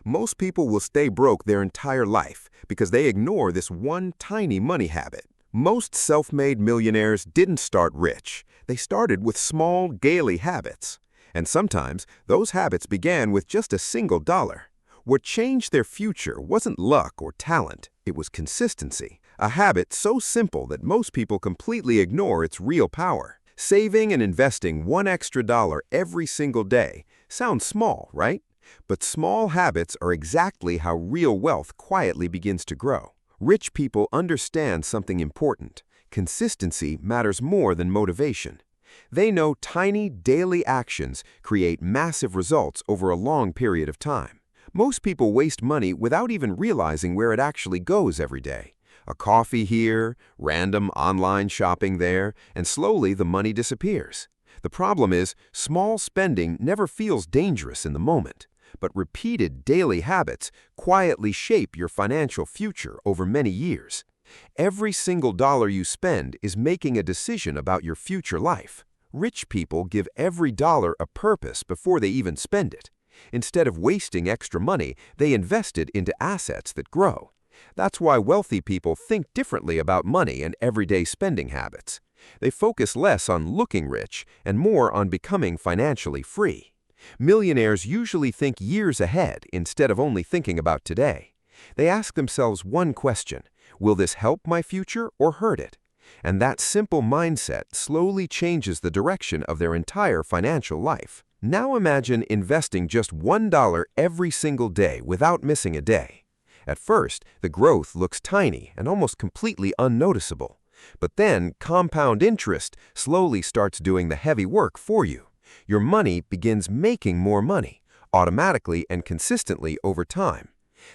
Most people will stay broke their entire life because they ignore this one tiny money habit. Most self-made millionaires didn't start rich. They started with small, daily habits. And sometimes, those habits began with just a single dollar. What changed their future wasn't luck or talent, it was consistency. A habit so simple that most people completely ignore its real power. Saving and investing one extra dollar every single day sounds small, right? But small habits are exactly how real wealth quietly begins to grow. Rich people understand something important. Consistency matters more than motivation. They know tiny, daily actions create massive results over a long period of time. Most people waste money without even realizing where it actually goes every day. A coffee here, random online shopping there, and slowly the money disappears. The problem is, small spending never feels dangerous in the moment, but repeated daily habits quietly shape your financial future over many years. Every single dollar you spend is making a decision about your future life. Rich people give every dollar a purpose before they even spend it. Instead of wasting extra money, they invest it into assets that grow. That's why wealthy people think differently about money and everyday spending habits. They focus less on looking rich and more on becoming financially free. Millionaires usually think years ahead instead of only thinking about today. They ask themselves one question: will this help my future or hurt it? And that simple mindset slowly changes the direction of their entire financial life. Now imagine investing just $1 every single day without missing a day. At first, the growth looks tiny and almost completely unnoticeable. But then, compound interest slowly starts doing the heavy work for you. Your money begins making more money, automatically and consistently over time.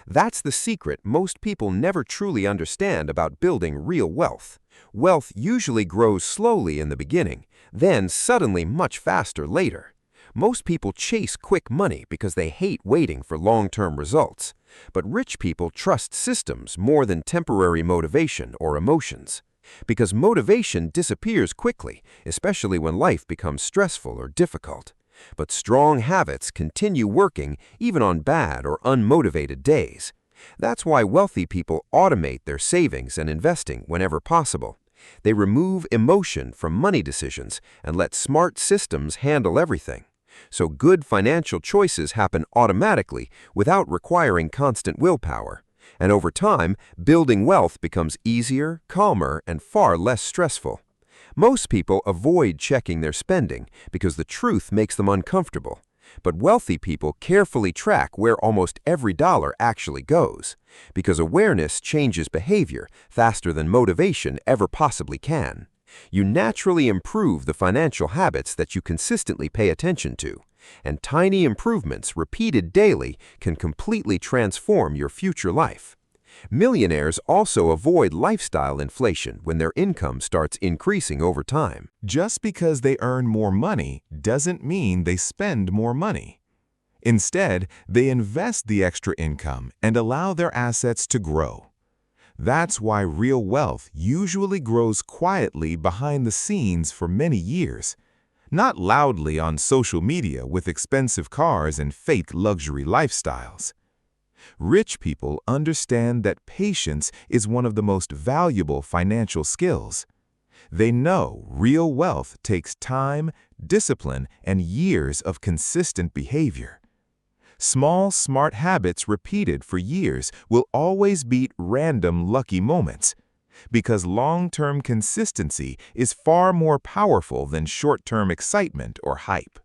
That's the secret most people never truly understand about building real wealth. Wealth usually grows slowly in the beginning, then suddenly much faster later. Most people chase quick money because they hate waiting for long-term results. But rich people trust systems more than temporary motivation or emotions. Because motivation disappears quickly, especially when life becomes stressful or difficult. But strong habits continue working even on bad or unmotivated days. That's why wealthy people automate their savings and investing whenever possible. They remove emotion from money decisions and let smart systems handle everything. So good financial choices happen automatically without requiring constant willpower. And over time, building wealth becomes easier, calmer, and far less stressful. Most people avoid checking their spending because the truth makes them uncomfortable. But wealthy people carefully track where almost every dollar actually goes, because awareness changes behavior faster than motivation ever possibly can. You naturally improve the financial habits that you consistently pay attention to, and tiny improvements repeated daily can completely transform your future life. Millionaires also avoid lifestyle inflation when their income starts increasing over time. Just because they earn more money doesn't mean they spend more money. Instead, they invest the extra income and allow their assets to grow. That's why real wealth usually grows quietly behind the scenes for many years, not loudly on social media with expensive cars and fake luxury lifestyles. Rich people understand that patience is one of the most valuable financial skills. They know real wealth takes time, discipline, and years of consistent behavior. Small, smart habits repeated for years will always beat random lucky moments, because long-term consistency is far more powerful than short-term excitement or hype.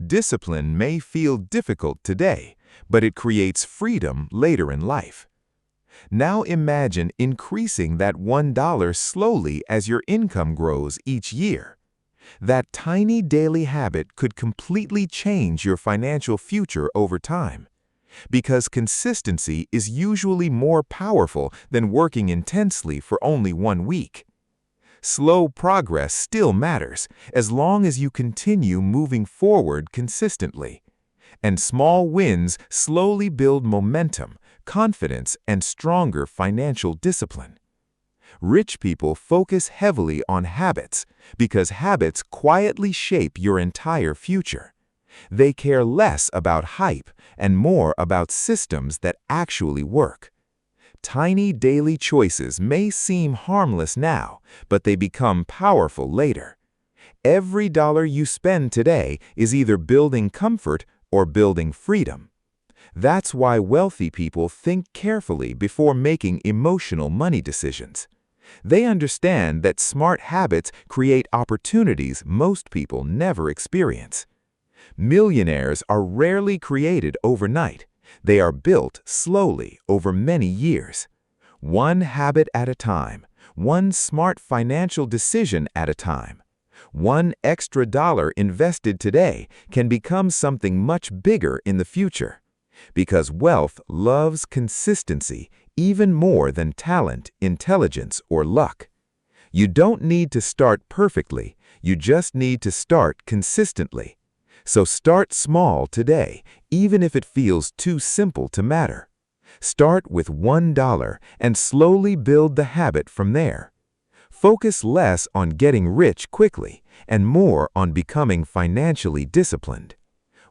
Discipline may feel difficult today, but it creates freedom later in life. Now imagine increasing that $1 slowly as your income grows each year. That tiny daily habit could completely change your financial future over time, because consistency is usually more powerful than working intensely for only 1 week. Slow progress still matters as long as you continue moving forward consistently. And small wins slowly build momentum, confidence, and stronger financial discipline. Rich people focus heavily on habits because habits quietly shape your entire future. They care less about hype and more about systems that actually work. Tiny daily choices may seem harmless now, but they become powerful later. Every dollar you spend today is either building comfort or building freedom. That's why wealthy people think carefully before making emotional money decisions. They understand that smart habits create opportunities most people never experience. Millionaires are rarely created overnight. They are built slowly over many years. One habit at a time, one smart financial decision at a time. One extra dollar invested today can become something much bigger in the future. Because wealth loves consistency even more than talent, intelligence, or luck. You don't need to start perfectly, you just need to start consistently. So start small today, even if it feels too simple to matter. Start with $1 and slowly build the habit from there. Focus less on getting rich quickly and more on becoming financially disciplined.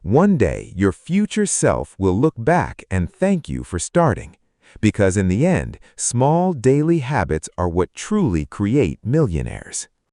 One day, your future self will look back and thank you for starting. Because in the end, small daily habits are what truly create millionaires.